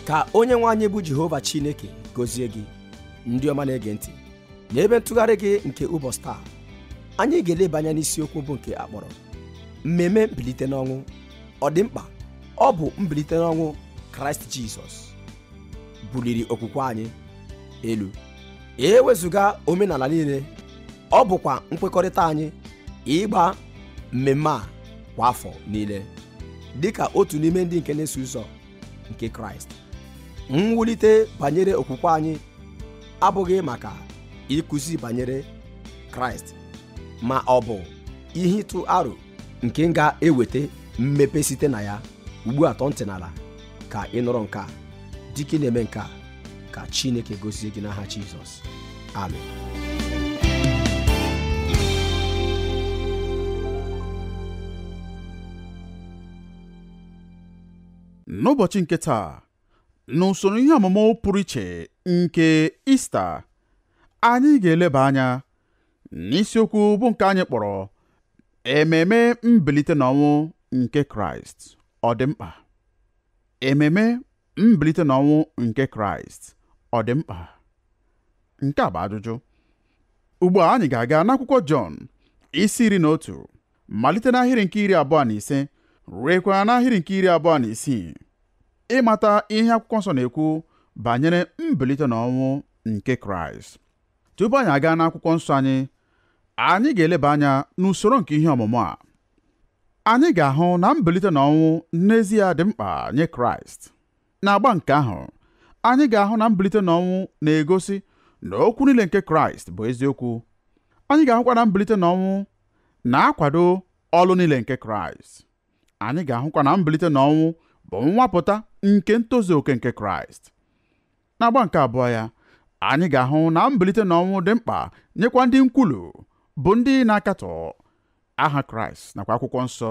Ka onye nwe anyị bụ Jehova Chineke gọzie gị, ndị ọma na-ege ntị n'ebe ntụgharị gị nke ụbọchị taa. Anyị ga-eleba anya n'isiokwu bụ nke akpọrọ mmemme mbilite n'ọnwụ. Ọ dị mkpa, ọ bụ mbilite n'ọnwụ Kraịst Jizọs buliri okwukwe anyị elu. Ewezụga omenala niile, ọ bụkwa nkwekọrịta anyị ịgba mmemme a kwa afọ niile dịka otu n'ime ndị nke na-eso ụzọ nke Kraịst. Mwulite banyere okwukwe anyị abụghị maka ịkụzi banyere Kraịst, ma ọ bụ ihe ịtụ aro nke ga-eweta mmepe site na ya. Ugbu a tọọ ntị n'ala ka ị nụrụ nke a. Dike na-eme nke a, ka Chineke gozie gị n'aha Jizọs. Amen. N'ụbọchị nke taa, n'usoro ihe ọmụmụ pụrụ iche nke Ista, anyị ga-eleba anya n'isiokwu bụ nke anyị kpọrọ ememe mbilite n'ọnwụ nke Kraịst. Ọ dị mkpa. Ememe mbilite n'ọnwụ nke Kraịst ọ dị mkpa? Nke a bụ ajụjụ. Ugbu a anyị ga-aga n'akwụkwọ Jọn isi 11 malite n'ahịrị nke 25 ruekwa n'ahịrị nke 26 ịmata ihe akwụkwọ nsọ na-ekwu banyere mbilite n'ọnwụ nke Kraịst. Tupu anyị aga n'akwụkwọ nsọ anyị ga-eleba anya n'usoro nke ihe ọmụmụ a. Anyị ga-ahụ na mbilite n'ọnwụ n'ezie dị mkpa nye Kraịst. N'agba nke ahụ, anyị ga-ahụ na mbilite n'ọnwụ na-egosi na okwu niile nke Kraịst bụ eziokwu. Anyị ga-ahụkwa na mbilite n'ọnwụ na-akwado ọlụ niile nke Kraịst. Anyị ga-ahụkwa na mbilite n'ọnwụ bụ nwapụta nke ntozu oke nke Kraịst. N'agba nke abụọ ya, anyị ga-ahụ na mbilite n'ọnwụ dị mkpa nyekwa ndị nkwulu bụ ndị na-akatọ aha Kraịst nakwa akwụkwọ nsọ.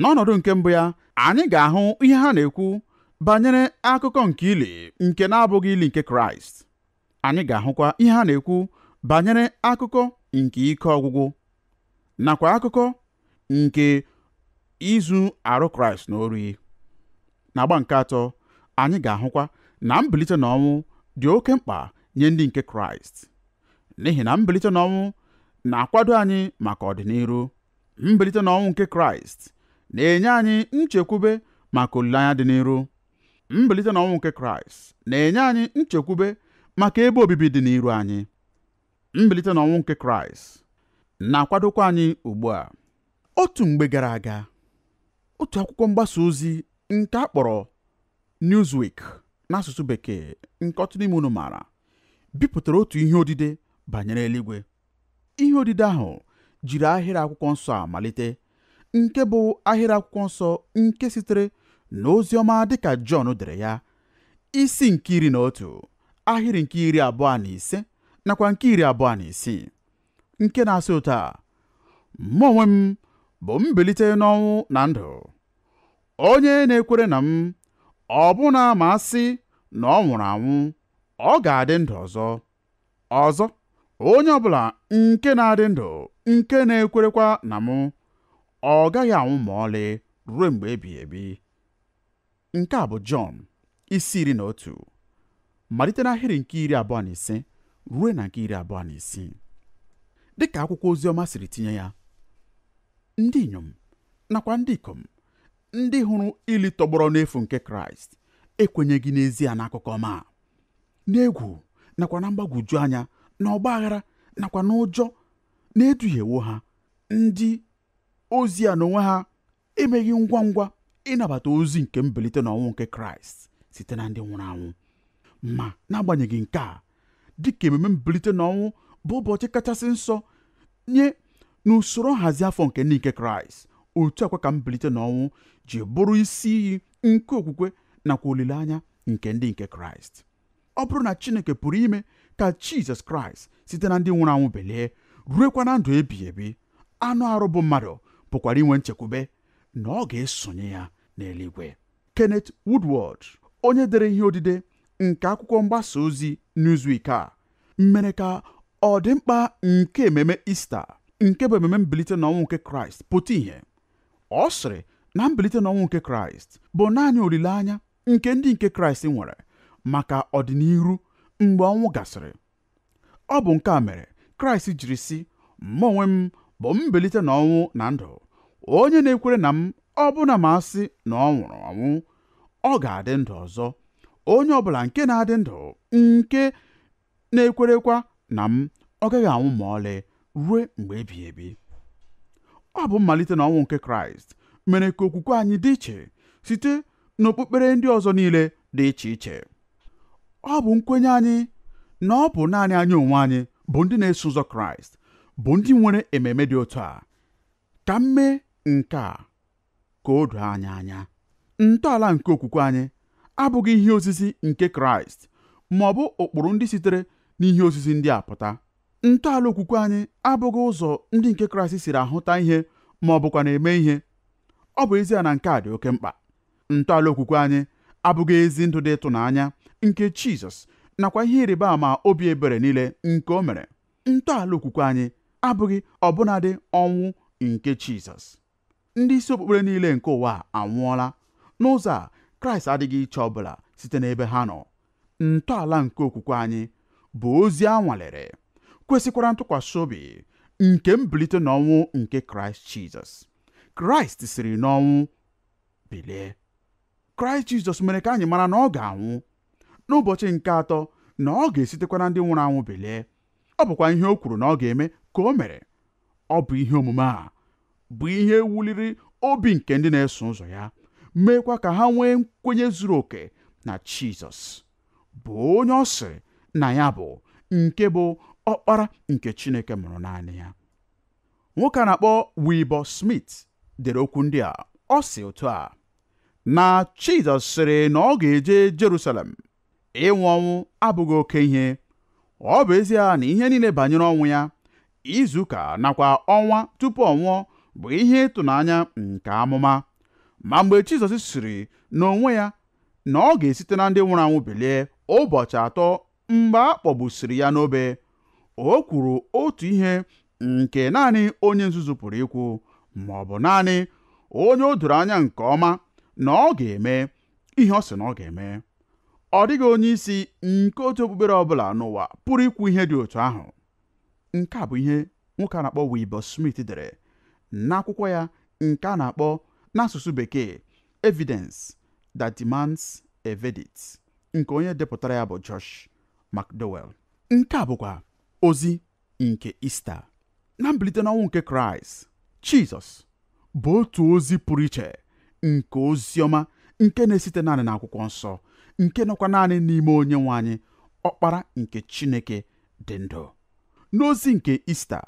N'ọnọdụ nke mbụ ya, anyị ga-ahụ ihe ha na-ekwu banyere akụkọ nke ili nke na-abụghị ili nke Kraịst. Anyị ga-ahụkwa ihe ha na-ekwu banyere akụkọ nke ike ọgwụgwụ nakwa akụkọ nke izu arụ Kraịst n'ori. N'agba nke atọ, anyị ga-ahụkwa na mbilite n'ọnwụ dị oke mkpa nye ndị nke Kraịst, n'ihi na mbilite n'ọnwụ na-akwado anyị maka ọdịnihu. Mbilite n'ọnwụ nke Kraịst na-enye anyị nchekwube maka olileanya dị n'iru. Mbilite n'ọnwụ nke Kraịst na-enye anyị nchekwube maka ebe obibi dị n'iru anyị. Mbilite n'ọnwụ nke Kraịst na-akwadokwa anyị ugbu a. Otu mgbe gara aga, otu akwụkwọ mgbasa ozi nke a kpọrọ Newsweek n'asụsụ Bekee, nke ọtụtụ n'ime unu maara, bipụtara otu ihe odide banyere eluigwe. Ihe odide ahụ jiri ahịrị akwụkwọ nsọ a malite, nke bụ ahịrị akwụkwọ nsọ nke sitere n'ozi ọma dịka Jọn dere ya, isi nke 11 ahịrị nke 25 nakwa nke 26, nke na-asị otu a: mụ onwe m bụ mbilite n'ọnwụ na ndụ. Onye na-ekwere na m, ọbụna ma asị na ọ nwụrụ anwụ, ọ ga-adị ndụ ọzọ. Onye ọbụla nke na-adị ndụ, nke na-ekwerekwa na m, ọ gaghị anwụ ma ọlị ruo mgbe ebighị ebi. Nke a bụ Jọn isi 11 malite n'ahịrị nke 25 ruo na nke 26. Dịka akwụkwọ oziọma siri tinye ya, ndị inyom nakwa ndị ikom ndị hụrụ ili tọgbọrọ n'efu nke Kraịst ekwenyeghị n'ezie n'akụkọ ọma. N'egwu nakwa na mgbagwoju anya na ọgba aghara nakwa n'ụjọ na-eduhiewo ha, ndị ozi a n'onwe ha emeghị ngwa ngwa ịnabata ozi nke mbilite n'ọnwụ nke Kraịst site na ndị nwụrụ anwụ. Ma n'agbanyeghị nke a, dịka ememe mbilite n'ọnwụ bụ ụbọchị kachasị nsọ nye n'usoro nhazi afọ nke ndị nke Kraịst, otu akwa ka mbilite n'ọnwụ ji bụrụ isi iyi nke okwukwe nakwa olileanya nke ndị nke Kraịst. Ọ bụrụ na Chineke pụrụ ime ka Jizọs Kraịst site na ndị nwụrụ anwụ belie ruekwa na ndụ ebighị ebi, anụ arụ bụ mmadụ pụkwara inwe nchekwube na ọ ga-esonye ya n'eluigwe. Kenneth Woodward, onye dere ihe odide nke akwụkwọ mgbasa ozi Newsweek a, mere ka ọ dị mkpa nke ememe Ista, nke bụ ememe mbilite n'ọnwụ nke Kraịst, pụta ihe. Ọ sịrị na mbilite n'ọnwụ nke Kraịst bụ naanị olileanya nke ndị nke Kraịst nwere maka ọdịnihu mgbe ọnwụ gasịrị. Ọ bụ nke a mere Kraịst jiri sị, mụ onwe m bụ mbilite n'ọnwụ na ndụ. Onye na-ekwere na m, ọbụna ma asị na ọ nwụrụ ọnwụ, ọ ga-adị ndụ ọzọ. Onye ọbụla nke na-adị ndụ, nke na-ekwerekwa na m, ọ gaghị anwụ ma ọlị ruo mgbe ebighị ebi. Ọ bụ mmalite na ọnwụ nke Kraịst mere ka okwukwe anyị dị iche site n'okpukpere ndị ọzọ niile dị iche iche. Ọ bụ nkwenye anyị na ọ bụ naanị anyị onwe anyị bụ ndị na-eso ụzọ Kraịst bụ ndị nwere ememe dị otu a. Ka m mee nke a ka o doo anyị anya. Ntọala nke okwukwe anyị abụghị ihe ozizi nke Kraịst ma ọ bụ ụkpụrụ ndị sitere n'ihe ozizi ndị a pụta. Ntọala okwukwe anyị abụghị ụzọ ndị nke Kraịst siri ahụta ihe ma ọ bụkwa na-eme ihe. Ọ bụ ezie na nke a dị oke mkpa. Ntọala okwukwe anyị abụghị ezi ndụ dị ịtụnanya nke Jizọs nakwa ihe ịrịba ama obi ebere niile nke o mere. Ntọala okwukwe anyị abụghị ọbụnadị ọnwụ nke Jizọs. Ndị isi okpukpere niile nke ụwa anwụọla. N'ụzọ a, Kraịst adịghị iche ọbụla site n'ebe ha nọ. Ntọala nke okwukwe anyị bụ ozi a nwalere, kwesịkwara ntụkwasị obi nke mbilite n'ọnwụ nke Kraịst Jizọs. Kraịst siri n'ọnwụ bilie. Kraịst Jizọs mere ka anyị mara na ọ ga-anwụ n'ụbọchị nke atọ, na ọ ga-esitekwa na ndị nwụrụ anwụ bilie. Ọ bụkwa ihe o kwuru na ọ ga-eme ka o mere. Ọ bụ ihe omume a bụ ihe wuliri obi nke ndị na-eso ụzọ ya, meekwa ka ha nwee nkwenye zuru oke na Jizọs bụ onye ọ sịrị na ya bụ, nke bụ ọkpara nke Chineke mụrụ naanị ya. Nwoke a na-akpọ Wilbur Smith dere okwu ndị a. Ọ sị otu a, na Jizọs sịrị na ọ ga-eje Jerusalem. Ịnwụ ọnwụ abụghị oke ihe. Ọ bụ ezie na ihe niile banyere ọnwụ ya, izuụka nakwa ọnwa tupu ọ nwụọ bụ ihe ịtụnanya nke amụma. Ma mgbe Jizọs sịrị n'onwe ya na ọ ga-esite na ndị nwụrụ anwụ bilie ụbọchị atọ mgbe a kpọgbusiri ya n'obe, o kwuru otu ihe nke naanị onye nzuzu pụrụ ikwu, ma ọ bụ naanị onye o doro anya nke ọma na ọ ga-eme ihe ọ sị na ọ ga-eme. Ọ dịghị onye isi nke otu okpukpere ọbụla n'ụwa pụrụ ikwu ihe dị otu ahụ. Nke a bụ ihe nwoke a na-akpọ Wilbur Smith dere n'akwụkwọ ya nke a na-akpọ n'asụsụ Bekee Evidence That Demands a Verdict, nke onye depụtara ya bụ Josh McDowell. Nke a bụkwa ozi nke Ista. Na mbilite n'ọnwụ nke Kraịst, Jizọs bụ otu ozi pụrụ iche nke ozi ọma nke na-esite naanị n'akwụkwọ nsọ, nke nọkwa naanị n'ime onye nwe anyị, ọkpara nke Chineke dị ndụ. N'ozi nke Ista,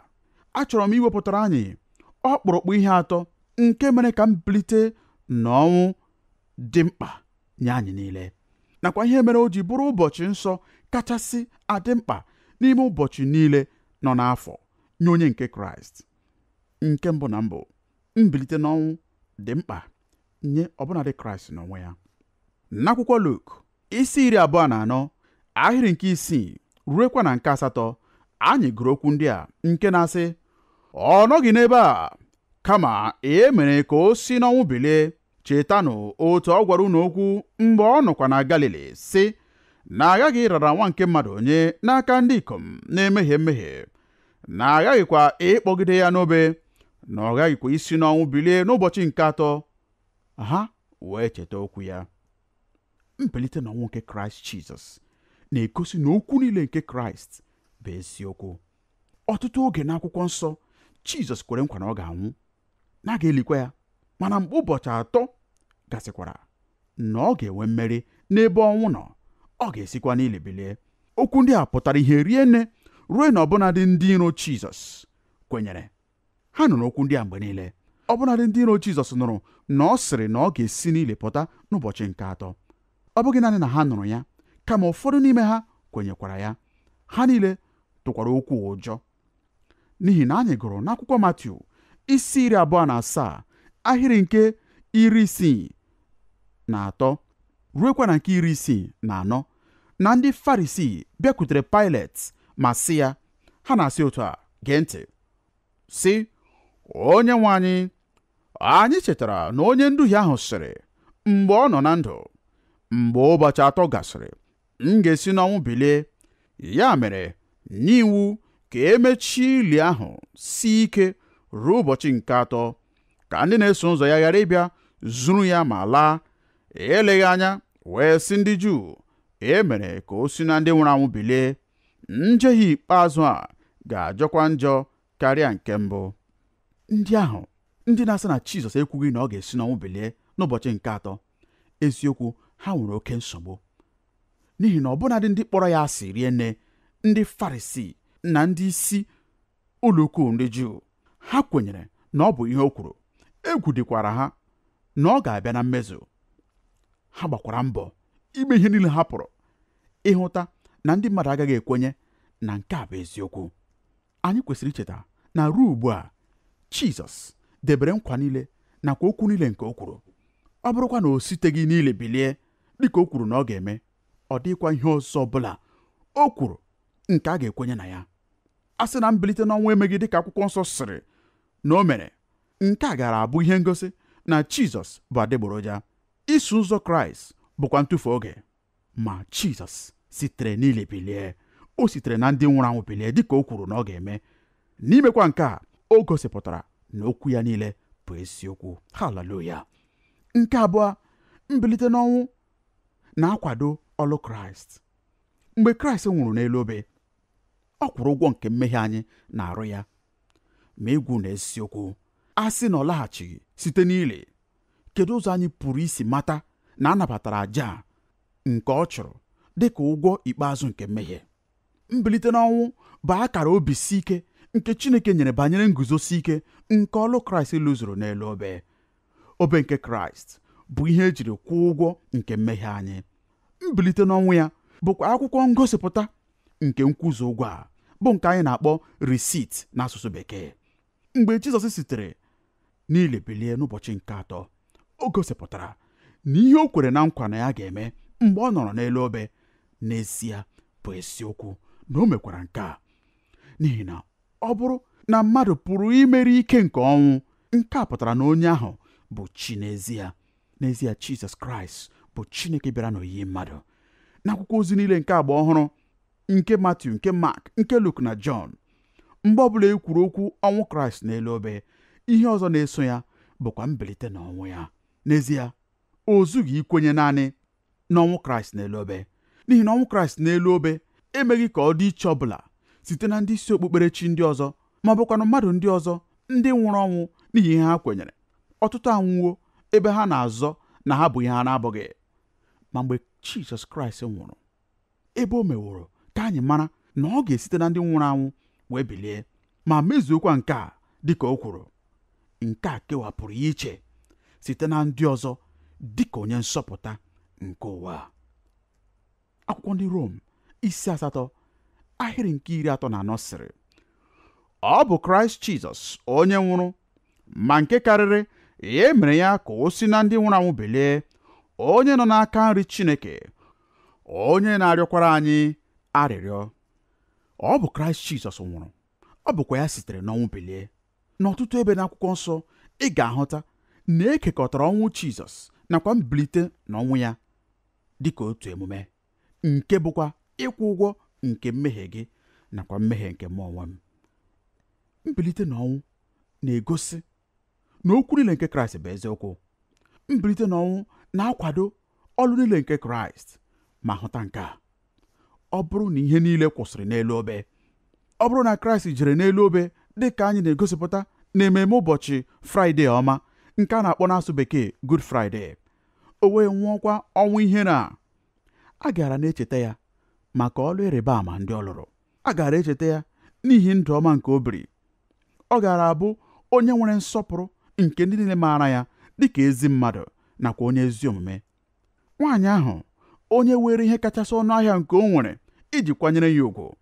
achọrọ m iwepụtara anyị ọkpụrụkpụ ihe atọ nke mere ka mbilite n'ọnwụ dị mkpa nye anyị niile, nakwa ihe mere o ji bụrụ ụbọchị nsọ kachasị adị mkpa n'ime ụbọchị niile nọ n'afọ nye onye nke Kraịst. Nke mbụ na mbụ, mbilite n'ọnwụ dị mkpa nye ọbụnadị Kraịst n'onwe ya. N'akwụkwọ Luk isi 24 ahịrị nke 6 ruekwa na nke 8, anyị gụrụ okwu ndị a nke na-asị, ọ nọghị n'ebe a, kama e mere ka o si n'ọnwụ bilie. Chetanụ otu ọ gwara unu okwu mgbe ọ nọkwa na Galili, sị na agaghị ịrara nwa nke mmadụ nye n'aka ndị ikom na-emehie mmehie, na agaghịkwa ịkpọgide ya n'obe, na ọ gaghịkwa isi n'ọnwụ bilie n'ụbọchị nke atọ. Ha wee cheta okwu ya. Mbilite n'ọnwụ nke Kraịst Jizọs na-egosi na okwu niile nke Kraịst bụ eziokwu. Ọtụtụ oge n'akwụkwọ nsọ, Jizọs kwere nkwa na ọ ga-anwụ, na a ga-elikwa ya, mana mgbe ụbọchị atọ gasịkwara na ọ ga-enwe mmeri n'ebe ọnwụ nọ, ọ ga-esikwa n'ili bilie. Okwu ndị a pụtara ihe rie nne ruo na ọbụnadị ndị iro Jizọs kwenyere. Ha nụrụ okwu ndị a mgbe niile. Ọbụnadị ndị iro Jizọs nụrụ na ọ sịrị na ọ ga-esi n'ili pụta n'ụbọchị nke atọ. Ọ bụghị naanị na ha nụrụ ya, kama ụfọdụ n'ime ha kwenyekwara ya. Ha niile tụkwara okwu ụjọ. N'ihi na anyị gụrụ n'akwụkwọ Matiu isi 27 ahịrị nke 63 ruekwa na nke 64, na ndị Farisii bịakwutere Pilet ma sị ya, ha na-asị otu a, gee ntị, sị, onye nwe anyị chetara na onye nduhie ahụ sịrị mgbe ọ nọ na ndụ, mgbe ụbọchị 3 gasịrị m ga-esi n'ọnwụ bilie. Ya mere nye iwu ka emechie ili ahụ si ike ruo ụbọchị nke 3, ka ndị na-eso ụzọ ya ghara ịbịa zuru ya ma laa. Eleghị anya wee sị ndị Juu, e mere ka o si na ndị nwụrụ anwụ bilie, njehie ikpeazụ a ga-ajọkwa njọ karịa nke mbụ. Ndị ahụ ndị na-asị na Jizọs ekwughị na ọ ga-esi n'ọnwụ bilie n'ụbọchị nke 3, eziokwu ha nwere oke nsogbu, n'ihi na ọbụnadị ndị kpọrọ ya asị rie nne, ndị Farisii na ndị isi ụlọ ukwu ndị Juu, ha kwenyere na ọ bụ ihe o kwuru. Egwu dịkwara ha na ọ ga-abịa na mmezu. Ha gbakwara mbọ ime ihe niile ha pụrụ ịhụta na ndị mmadụ agaghị ekwenye na nke a bụ eziokwu. Anyị kwesịrị icheta na ruo ugbu a Jizọs debere nkwa niile nakwa okwu niile nke o kwuru. Ọ bụrụkwa na o siteghị n'ile bilie dịka o kwuru na ọ ga-eme, ọ dịkwa ihe ọzọ ọbụla o kwuru nke a ga-ekwenye na ya. A sị na mbilite n'ọnwụ emeghị dịka akwụkwọ nsọ sịrị na o mere, nke a gara abụ ihe ngosi na Jizọs bụ adịgboroja. Iso ụzọ Kraịst bụkwa ntụfu oge. Ma Jizọs sitere n'ile bilie. O sitere na ndị nwụrụ anwụ bilie dịka o kwuru na ọ ga-eme. N'imekwa nke a, o gosipụtara na okwu ya niile bụ eziokwu. Haleluya. Nke abụọ, mbilite n'ọnwụ na-akwado ọlụ Kraịst. Mgbe Kraịst nwụrụ n'elu obe, ọ kwụrụ ụgwọ nke mmehie anyị na-arụ ya. Ma egwu na eziokwu, a sị na ọ laghachighị site n'ile, kedu ụzọ anyị pụrụ isi mata na a nabatara àjà nke ọ chụrụ dịka ụgwọ ikpeazụ nke mmehie? Mbilite n'ọnwụ bụ akara obi si ike nke Chineke nyere banyere nguzosi ike nke ọlụ Kraịst lụzuru n'elu obe. Obe nke Kraịst bụ ihe ejiri kwụọ ụgwọ nke mmehie anyị. Mbilite n'ọnwụ ya bụkwa akwụkwọ ngosipụta nke nkwụzu ụgwọ a, bụ nke anyị na-akpọ risit n'asụsụ Bekee. Mgbe Jizọs sitere n'ile bilie n'ụbọchị nke 3, o gosipụtara na ihe o kwere na nkwa na ya ga-eme mgbe ọ nọrọ n'elu obe n'ezie bụ eziokwu, na o mekwara nke a. N'ihi na ọ bụrụ na mmadụ pụrụ imeri ike nke ọnwụ, nke a pụtara na onye ahụ bụ chi n'ezie. N'ezie, Jizọs Kraịst bụ Chineke bịara n'oyiyi mmadụ. N'akwụkwọ ozi niile nke agba ọhụrụ nke Matiu, nke Mark, nke Luk na Jọn, mgbe ọbụla e kwuru okwu ọnwụ Kraịst n'elu obe, ihe ọzọ na-eso ya bụkwa mbilite n'ọnwụ ya. N'ezie, o zughị ikwenye naanị n'ọnwụ Kraịst n'elu obe, n'ihi na ọnwụ Kraịst n'elu obe emeghị ka ọ dị iche ọbụla site na ndị isi okpukperechi ndị ọzọ, ma ọ bụkwa na mmadụ ndị ọzọ ndị nwụrụ ọnwụ n'ihi ihe ha kwenyere. Ọtụtụ anwụwo ebe ha na-azọ na ha bụ ihe ha na-abụghị. Ma mgbe Jizọs Kraịst nwụrụ, ebe o meworo ka anyị mara na ọ ga-esite na ndị nwụrụ anwụ wee bilie, ma mezuokwa nke a dịka o kwuru. Nke a kewapụrụ ya iche site na ndị ọzọ dịka onye nsọpụta nke ụwa. Akwụkwọ ndị Rom isi 8 ahịrị nke 34 sịrị, ọ bụ Kraịst Jizọs onye nwụrụ, ma nke karịrị, ya mere ya ka o si na ndị nwụrụ anwụ bilie, onye nọ n'aka nri Chineke, onye na-arịọkwara anyị arịrịọ. Ọ bụ Kraịst Jizọs nwụrụ, ọ bụkwa ya sitere n'ọnwụ bilie. N'ọtụtụ ebe n'akwụkwọ nsọ ị ga-ahụta na ekekọtara ọnwụ Jizọs nakwa mbilite n'ọnwụ ya dịka otu emume, nke bụkwa ịkwụ ụgwọ nke mmehie gị nakwa mmehie nke mụ onwe m. Mbilite n'ọnwụ na-egosi na okwu niile nke Kraịst bụ eziokwu. Mbilite n'ọnwụ na-akwado ọlụ niile nke Kraịst. Ma hụta nke a, ọ bụrụ na ihe niile kwụsịrị n'elu obe, ọ bụrụ na Kraịst jere n'elu obe dịka anyị na-egosipụta n'ememe ụbọchị Fraịde ọma nke a na-akpọ n'asụ Bekee Good Friday, o wee nwụọkwa ọnwụ ihere a gara na-echeta ya maka ọlụ ịrịba ama ndị ọ lụrụ. A gara echeta ya n'ihi ndụ ọma nke o biri. Ọ gara abụ onye nwere nsọpụrụ nke ndị niile maara ya dịka ezi mmadụ nakwa onye ezi omume. Nwaanyị ahụ onye were ihe kachasị ọnụ ahịa nke o nwere iji kwanyere ya ugwu.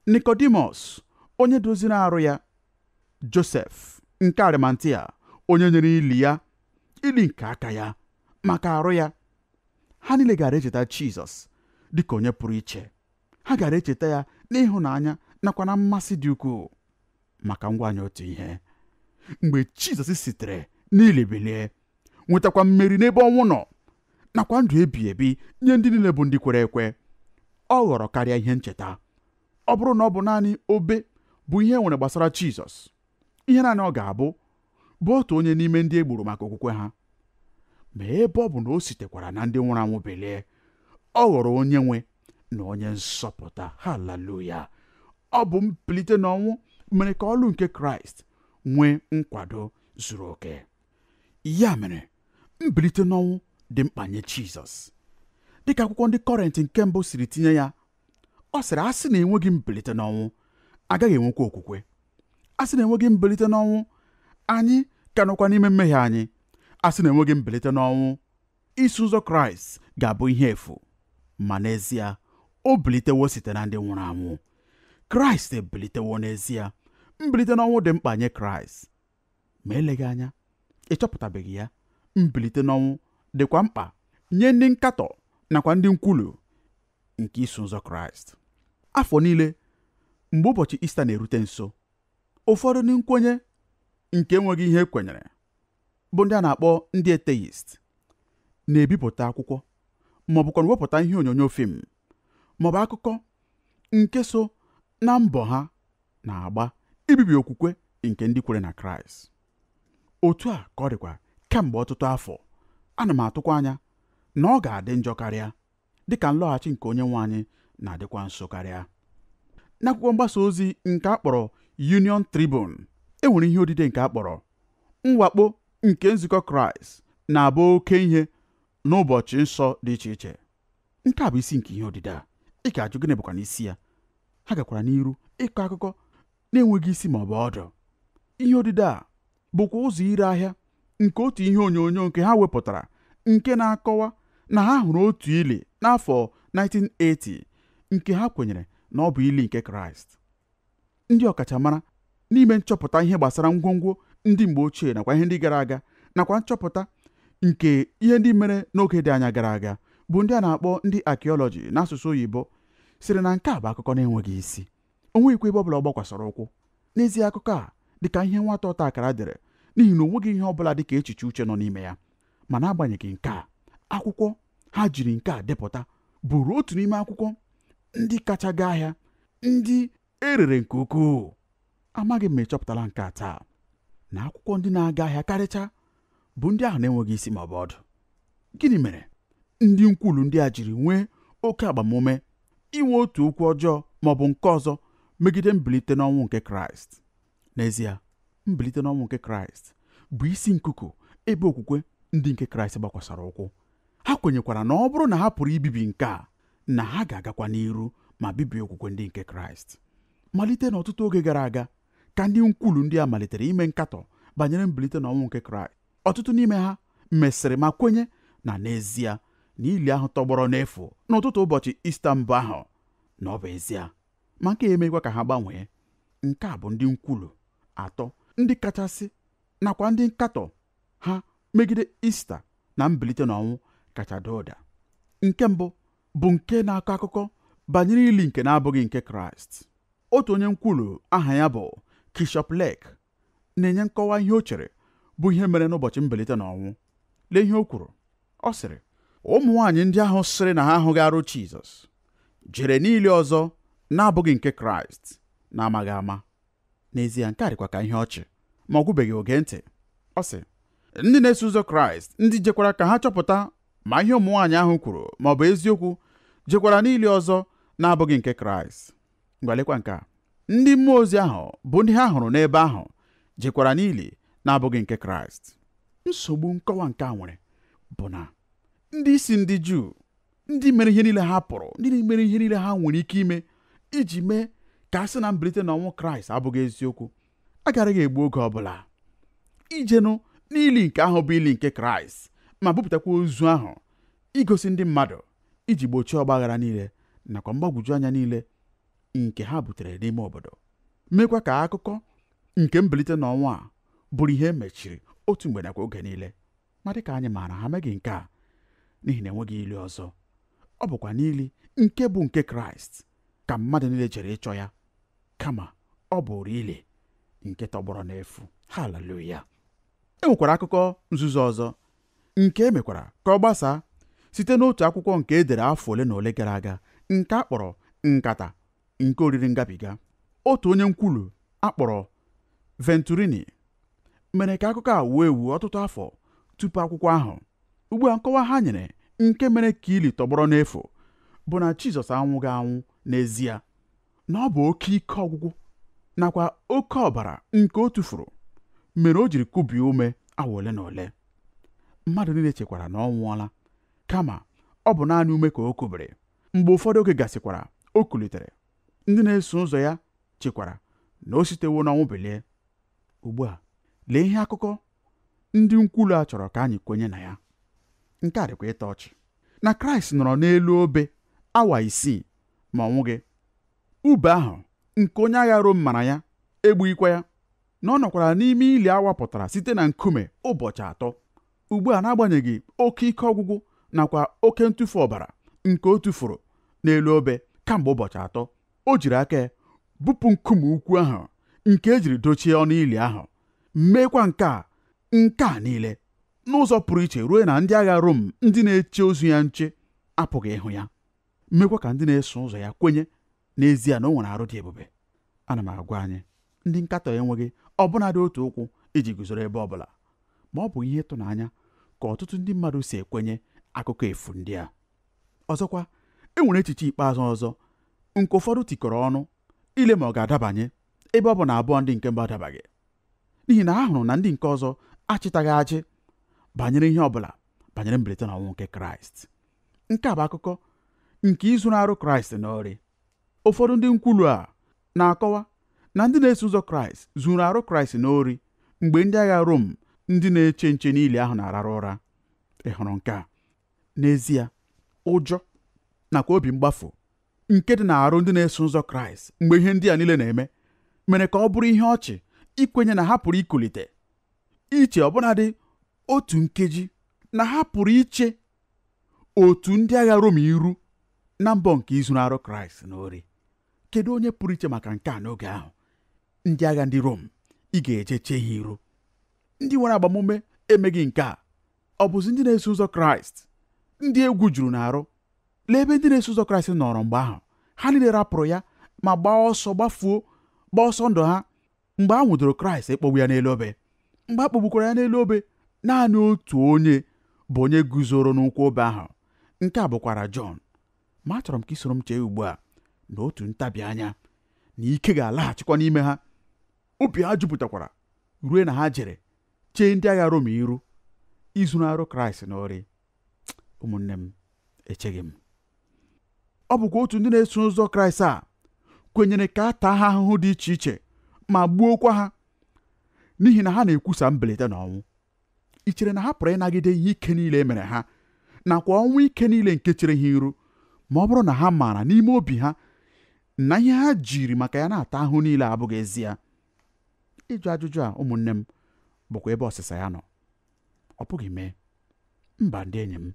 Nicodemus onye doziri arụ ya. Josef nke Arimatia onye nyere ili nke aka ya maka arụ ya. Ha niile gara echeta Jizọs dịka onye pụrụ iche. Ha gara echeta ya n'ịhụnanya nakwa na mmasị dị ukwuu. Maka ngwa anyị otu ihe, mgbe Jizọs sitere n'ili bilie, nwetakwa mmeri n'ebe ọnwụ nọ, nakwa ndụ ebighị ebi nye ndị niile bụ ndị kwere ekwe. Ọ ghọrọ karịa ihe ncheta. Ọ bụrụ na ọ bụ naanị obe bụ ihe nwere gbasara Jizọs, ihe naanị ọ ga-abụ bụ otu onye n'ime ndị e gburu maka okwukwe ha. Ma ebe ọ bụ na o sitekwara na ndị nwụrụ anwụ bilie, ọ ghọrọ onye nwe na onye nsọpụta. Haleluya! Ọ bụ mbilite n'ọnwụ mere ka ọlụ nke Kraịst nwee nkwado zuru oke. Ya mere, mbilite n'ọnwụ dị mkpa nye Jizọs. Dịka akwụkwọ ndị Kọrentị nke mbụ siri tinye ya, ọ sịrị, a sị na enweghị mbilite n'ọnwụ, agaghị enwekwa okwukwe. A sị na enweghị mbilite n'ọnwụ, anyị ka nọkwa n'ime mmehie anyị. A sị na enweghị mbilite n'ọnwụ, iso ụzọ Kraịst ga-abụ ihe efu. Ma n'ezie, o bilitewo site na ndị nwụrụ anwụ. Kraịst ebilitewo n'ezie. Mbilite n'ọnwụ dị mkpa nye Kraịst. Ma eleghị anya, ị chọpụtabeghị ya, mbilite n'ọnwụ dịkwa mkpa nye ndị nkatọ nakwa ndị nkwulu nke iso ụzọ Kraịst. Afọ niile, mgbe ụbọchị Ista na-erute nso, ụfọdụ ndị nkwenye nke enweghị ihe ekwenyere bụ ndị a na-akpọ ndị atheist na-ebipụta akwụkwọ maọbụkwa wepụta ihe onyonyo fim maọbụ akụkọ nke so na mbọ ha na-agba ibibi okwukwe nke ndị kwere na Kraịst. Otu a ka ọ dịkwa kemgbe ọtụtụ afọ. Ana m atụkwa anya na ọ ga-adị njọ karịa, dịka nlọghachi nke onye nwe anyị na-adịkwa nso karịa. N'akwụkwọ mgbasa ozi nke akpọrọ Union Tribune, enwere ihe odide nke akpọrọ mwakpo nke nzukọ Kraịst na-abụ oke ihe n'ụbọchị nsọ dị iche iche. Nke a bụ isi nke ihe odide a. Ị ga-ajụ gịnị bụkwa n'isi ya. Ha gakwara n'iru ịkọ akụkọ na-enweghị isi ma ọ bụ ọdụ. Ihe odide a bụkwa ụzọ ire ahịa nke otu ihe onyonyo nke ha wepụtara nke na-akọwa na ha hụrụ otu ili n'afọ 1980 nke ha kwenyere na ọ bụ ili nke Kraịst. Ndị ọkachamara n'ime nchọpụta ihe gbasara ngwongwo ndị mgbe ochie nakwa ihe ndị gara aga nakwa nchọpụta nke ihe ndị mere n'oge dị anya gara aga bụ ndị a na-akpọ ndị archaeology n'asụsụ oyibo sịrị na nke a bụ akụkọ na-enweghị isi. O nweghịkwa ebe ọbụla ọ gbakwasara ụkwụ. N'ezie, akụkọ a dịka ihe nwata ọta akara dere, n'ihi na o nweghị ihe ọbụla dịka echiche uche nọ n'ime ya. Ma n'agbanyeghị nke a, akwụkwọ ha jiri nke a depụta bụrụ otu n'ime akwụkwọ ndị kacha gaa ahịa, ndị erere nke ukwuu. Amaghị m ma ị chọpụtala nke a taa, na akwụkwọ ndị na-aga ahịa karịcha bụ ndị ahụ na-enweghị isi ma ọ bụ ọdụ. Gịnị mere ndị nkwulu ndị a jiri nwee oke agbamume inwe otu okwu ọjọọ ma ọ bụ nke ọzọ megide mbilite n'ọnwụ nke Kraịst? N'ezie, mbilite n'ọnwụ nke Kraịst bụ isi nkuku ebe okwukwe ndị nke Kraịst gbakwasara ụkwụ. Ha kwenyekwara na ọ bụrụ na ha pụrụ ibibi nke a, na ha ga-agakwa n'iru ma bibie okwukwe ndị nke Kraịst. Malite n'ọtụtụ oge gara aga ka ndị nkwulu ndị a malitere ime nkatọ banyere mbilite n'ọnwụ nke Kraịst. Ọtụtụ n'ime ha mesịrị ma kwenye na n'ezie na ili ahụ tọgbọrọ n'efu n'ụtụtụ ụbọchị Ista mbụ ahụ na ọ bụ ezie. Ma nke emekwa ka ha gbanwee. Nke a bụ ndị nkwulu atọ ndị kachasị nakwa ndị nkatọ ha megide Ista na mbilite n'ọnwụ kacha daa ụda. Nke mbụ bụ nke na-akọ akụkọ banyere ili nke na-abụghị nke Kraịst. Otu onye nkwulu aha ya bụ Bishop Lake na-enye nkọwa ihe o chere bụ ihe mere n'ụbọchị mbilite n'ọnwụ. Lee ihe o kwuru. Ọ sịrị, ụmụ nwaanyị ndị ahụ sịrị na ha ahụghị arụ Jizọs jere n'ili ọzọ na-abụghị nke Kraịst na-amaghị ama. N'ezie, nke a dịkwa ka ihe ọchị, ma ọ gwụbeghị oge ntị. Ọ sị, ndị na-eso ụzọ Kraịst ndị jekwara ka ha chọpụta ma ihe ụmụ nwaanyị ahụ kwuru ma ọ bụ eziokwu jekwara n'ili ọzọ na-abụghị nke Kraịst. Ngwalekwa nke a, ndị mmụọ ozi ahụ bụ ndị ha hụrụ n'ebe ahụ jekwara n'ili na-abụghị nke Kraịst. Nsogbu nkọwa nke a nwere bụ na ndị isi ndị Juu, ndị mere ihe niile ha pụrụ, ndị mere ihe niile ha nwere ike ime iji mee ka a sị na mbilite n'ọnwụ Kraịst abụghị eziokwu, agaraghị egbu oge ọbụla ijenụ n'ili nke ahụ bụ ili nke Kraịst ma bupụtakwa ozu ahụ igosi ndị mmadụ iji gbochie ọgbaghara niile nakwa mgbagwoju anya niile nke ha butere n'ime obodo. Mekwa ka akụkọ nke mbilite n'ọnwụ a bụrụ ihe emechiri otu mgbe nakwa oge niile. Ma dịka anyị maara, ha meghị nke a n'ihi na enweghị ili ọzọ. Ọ bụkwa n'ili nke bụ nke Kraịst ka mmadụ niile jere ịchọ ya, kama ọ bụrụ ili nke tọgbọrọ n'efu. Haleluya! E nwekwara akụkọ nzuzo ọzọ nke emekwara ka ọ gbasaa site n'otu akwụkwọ nke e dere afọ ole na ole gara aga nke a kpọrọ nkata nke oriri ngabiga. Otu onye nkwulu akpọrọ Venturini mere ka akụkọ a wuo ewu ọtụtụ afọ tupu akwụkwọ ahụ. Ugbu a nkọwa ha nyere nke mere ka ili tọgbọrọ n'efu bụ na Jizọs anwụghị anwụ n'ezie, na ọ bụ oke ike ọgwụgwụ nakwa oke ọbara nke o tufuru mere o jiri kubie ume awa ole na ole. Mmadụ niile chekwara na ọ nwụọla, kama ọ bụ naanị ume ka o kubere. Mgbe ụfọdụ oge gasịkwara o kulitere, ndị na-eso ụzọ ya chekwara na o sitewo n'ọnwụ bilie. Ugbu a lee ihe akụkọ ndị nkwulu a chọrọ ka anyị kwenye na ya. Nke a dịkwa ịtọ ọchị na Kraịst nọrọ n'elu obe awa 6 ma ọ nwụghị. Ube ahụ nke onye agha Rom mara ya egbughịkwa ya, na ọ nọkwara n'ime ili awapụtara site na nkume ụbọchị 3. Ugbu a n'agbanyeghị oke ike ọgwụgwụ nakwa oke ntụfu ọbara nke o tufuru n'elu obe kamgbe ụbọchị 3, o jiri aka bupụ nkume ukwu ahụ nke ejiri dochie ọnụ ili ahụ, meekwa nke a niile n'ụzọ pụrụ iche ruo na ndị agha Rom ndị na-eche ozu ya nche apụghị ịhụ ya, mekwa ka ndị na-eso ụzọ ya kwenye n'ezie na o nwere arụ dị ebube. Ana m agwa anyị, ndị nkatọ enweghị ọbụnadị otu ụkwụ iji guzoro ebe ọbụla, ma ọ bụ ihe ịtụnanya ka ọtụtụ ndị mmadụ si ekwenye akụkọ efu ndị a. Ọzọkwa, e nwere echiche ikpeazụ ọzọ nke ụfọdụ tikọrọ ọnụ ile ma ọ ga-adabanye ebe ọ bụ na abụọ ndị nke mbụ adabaghị, n'ihi na ha hụrụ na ndị nke ọzọ achịtaghị achị banyere ihe ọbụla banyere mbilite n'ọnwụ nke Kraịst. Nke a bụ akụkọ nke izuru arụ Kraịst n'ori. Ụfọdụ ndị nkwulu a na-akọwa na ndị na-eso ụzọ Kraịst zuru arụ Kraịst n'ori mgbe ndị agha Rom ndị na-eche nche n'ili ahụ na-arara ụra. Ị hụrụ nke a? N'ezie, ụjọ nakwa obi mgbafu nke dị na-arụ ndị na-eso ụzọ Kraịst mgbe ihe ndị a niile na-eme mere ka ọ bụrụ ihe ọchị ikwenye na ha pụrụ ikulite iche ọbụnadị otu nkeji na ha pụrụ iche otu ndị agha Rom iru na mbọ nke izuru arụ Kraịst n'ori. Kedu onye pụrụ iche maka nke a n'oge ahụ? Ndị agha ndị Rom ị ga-eje chee ha iru. Ndị nwere agbamume emeghị nke a. Ọ bụzi ndị na-eso ụzọ Kraịst ndị egwu juru n'arụ. Lee ebe ndị na-eso ụzọ Kraịst nọrọ mgbe ahụ. Ha niile rapụrụ ya ma gbaa ọsọ ndụ ha mgbe a nwụdoro Kraịst ekpogbu ya n'elu obe. Mgbe a kpọgbukwara ya n'elu obe, naanị otu onye bụ onye guzoro n'ụkwụ obe ahụ. Nke a bụkwara Jọn. Ma achọrọ m ka isoro m chee ugbu a na otu ntabi anya na ike ga-alaghachikwa n'ime ha. Obi ha jupụtakwara ruo na ha jere chee ndị agha Rom iru izuru arụ Kraịst n'ori. Ụmụnne m, echeghị m. Ọ bụkwa otu ndị na-eso ụzọ Kraịst a kwenyere ka a taa ha ahụhụ dị iche iche ma gbuokwa ha n'ihi na ha na-ekwusa mbilite n'ọnwụ. I chere na ha pụrụ ịnagide ihe ike niile e mere ha nakwa ọnwụ ike niile nke chere ha iru ma ọ bụrụ na ha maara n'ime obi ha na ihe ha jiri maka ya na-ata ahụhụ niile abụghị ezie? Ịjụ ajụjụ a, ụmụnne m, bụkwa ebe ọsịsa ya nọ. Ọ bụghị mee. Mba, ndị enyi m,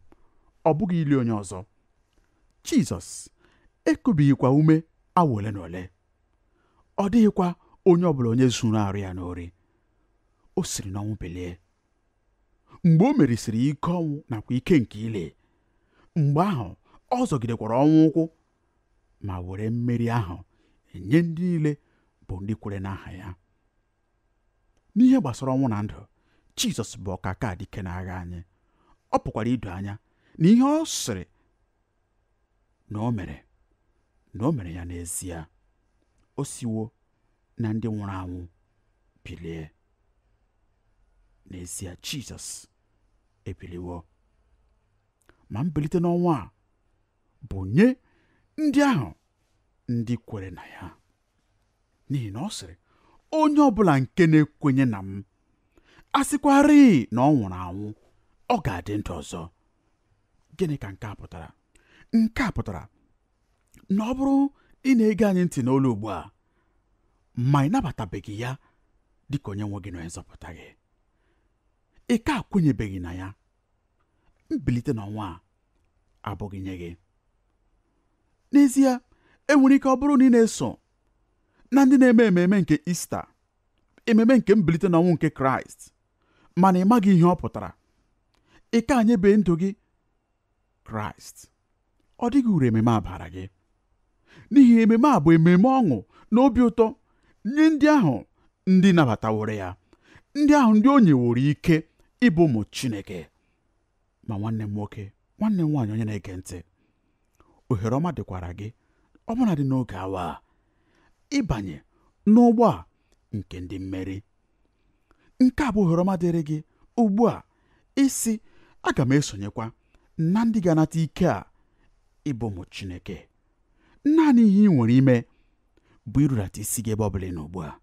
ọ bụghị ili onye ọzọ. Jizọs ekubighịkwa ume awa ole na ole. Ọ dịghịkwa onye ọbụla onye zuru arụ ya n'ori. O siri n'ọnwụ bilie. Mgbe o merisiri ike ọnwụ nakwa ike nke ile, mgbe ahụ ọ zọgidekwara ọnwụ ụkwụ ma were mmeri ahụ nye ndị niile bụ ndị kwere n'aha ya. N'ihe gbasara ọnwụ na ndụ, Jizọs bụ ọkaka dike n'agha anyị. Ọ pụkwara ido anya na ihe ọ sịrị na o mere ya n'ezie. O siwo na ndị nwụrụ anwụ bilie. N'ezie, Jizọs ebiliwo. Ma mbilite n'ọnwụ a bụ nye ndị ahụ ndị kwere na ya, n'ihi na ọ sịrị, onye ọbụla nke na-ekwenye na m, a sịkwarị na ọ nwụrụ anwụ, ọ ga-adị ndụ ọzọ. Gịnị ka nke a pụtara? Nke a pụtara na ọ bụrụ ị na-ege anyị ntị n'olu ugbu a ma ị nabatabeghị ya dịka onye nwe gị na onye nzọpụta gị, ị ka kwenyebeghị na ya, mbilite n'ọnwụ a abụghị nye gị. N'ezie, enwere ike ọ bụrụ na ị na-eso na ndị na-eme ememe nke Ista, ememe nke mbilite n'ọnwụ nke Kraịst, mana ị maghị ihe ọ pụtara. Ị ka anyebe ndụ gị Kraịst, ọ dịghị uru ememe a bara gị, n'ihi ememe a bụ ememe ọṅụ na obi ụtọ nye ndị ahụ ndị nabataworo ya, ndị ahụ ndị o nyeworo ike ịbụ ụmụ Chineke. Ma nwanne m nwoke, nwanne m nwaanyị onye na-ege ntị, ohere ọma dịkwara gị ọbụnadị n'oge awa ịbanye n'ụgbọ a nke ndị mmeri. Nke a bụ ohere ọma dịrị gị ugbu a isi aga m esonyekwa na ndị ga-anata ike a ịbụ ụmụ Chineke. Naanị ihe ị nwere ime bụ irudata isi gị ebe ọ bụla n'ugbu a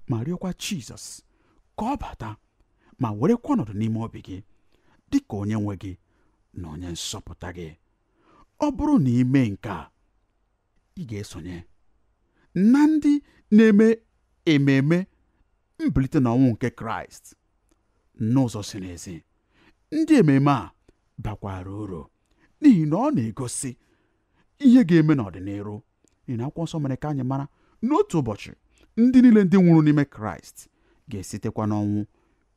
ma rịọkwa Jizọs ka ọ bata ma werekwa ọnọdụ n'ime obi gị dị ka onye nwe gị na onye nsọpụta gị. Ọ bụrụ na ime nke a, ị ga-esonye na ndị na-eme ememe mbilite n'ọnwụ nke Kraịst n'ụzọ si n'ezi. Ndị ememe a bakwara uru n'ihi na ọ na-egosi ihe ga-eme n'ọdịnihu. N'ihi na akwụkwọ nsọ mere ka anyị mara n'otu ụbọchị ndị niile ndị nwụrụ n'ime Kraịst ga-esitekwa n'ọnwụ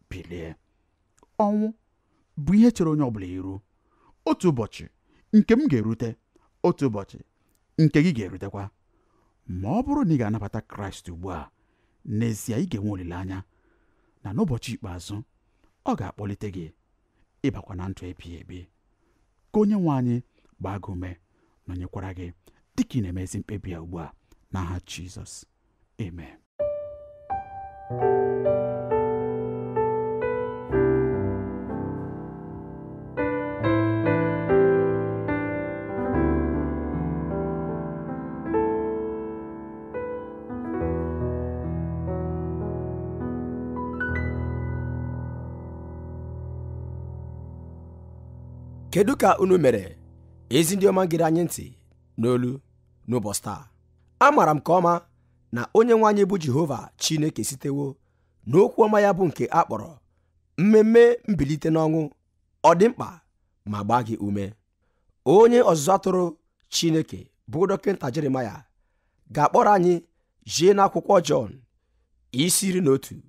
bilie. Ọnwụ bụ ihe chere onye ọbụla iru. Otu ụbọchị nke m ga-erute, otu ụbọchị nke gị ga-erutekwa. Ma ọ bụrụ na ị ga-anabata Kraịst ugbu a, n'ezie ị ga-enwe olileanya na n'ụbọchị ikpeazụ ọ ga-akpọlite gị ịbakwa na ndụ ebighị ebi. Ka onye nwe anyị gbaa gị ume na nyekwara gị dịka ị na-emezi mkpebi ya ugbu a n'aha Jizọs. Amen. Kedu ka unu mere ezi ndị ọma gere anyị ntị n'olu n'ụbọchị taa? Amaara m ka ọma na onye nwe anyị bụ Jehova Chineke sitewo n'okwu ọma ya bụ nke a kpọrọ mmemme mbilite n'ọnwụ ọ dị mkpa ma gbaa gị ume. Onye ọzụzụ atụrụ Chineke bụ dọkịta Jeremaya ga-akpọrọ anyị jee n'akwụkwọ Jọn isi 11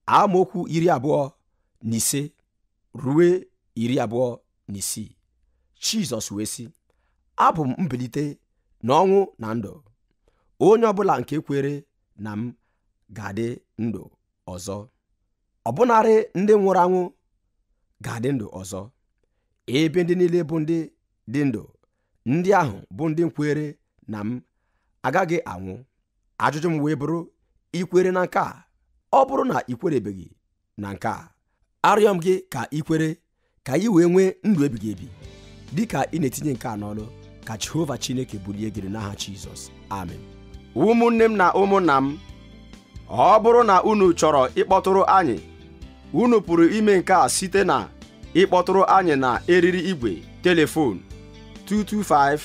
amaokwu 25 ruo 26. Jizọs wee sị, abụ m mbilite n'ọnwụ na ndụ. Onye ọbụla nke kwere na m ga-adị ndụ ọzọ. Ọbụnarị ndị nwụrụ anwụ ga-adị ndụ ọzọ. Ebe ndị niile bụ ndị dị ndụ, ndị ahụ bụ ndị kwere na m agaghị anwụ. Ajụjụ m wee bụrụ, ikwere na nke a? Ọ bụrụ na ikwerebeghị na nke a, arịọ m gị ka ikwere ka anyị wee nwee ndụ ebighị ebi. Dịka ị na-etinye nke a n'ọlụ, ka Jehova Chineke bulie gị n'aha Jizọs. Amen. Ụmụnne m na ụmụnna m, ọ bụrụ na unu chọrọ ịkpọtụrụ anyị, unu pụrụ ime nke a site na ịkpọtụrụ anyị na eriri igwe telefon 225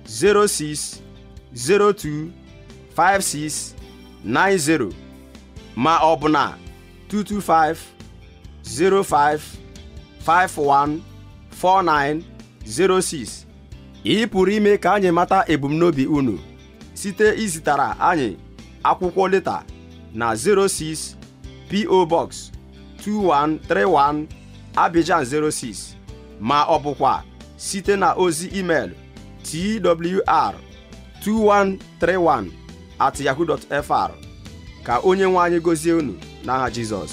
06 02 56 90 ma ọ bụ na 225 05 51 4906. Ị pụrụ ime ka anyị mata ebumnobi unu site izitara anyị akwụkwọ leta na 06 PO Box 2131 Abidjan 06 ma ọ bụkwa site na ozi email twr2131@yahoo.fr. Ka onye nwe anyị gọzie unu n'aha Jizọs.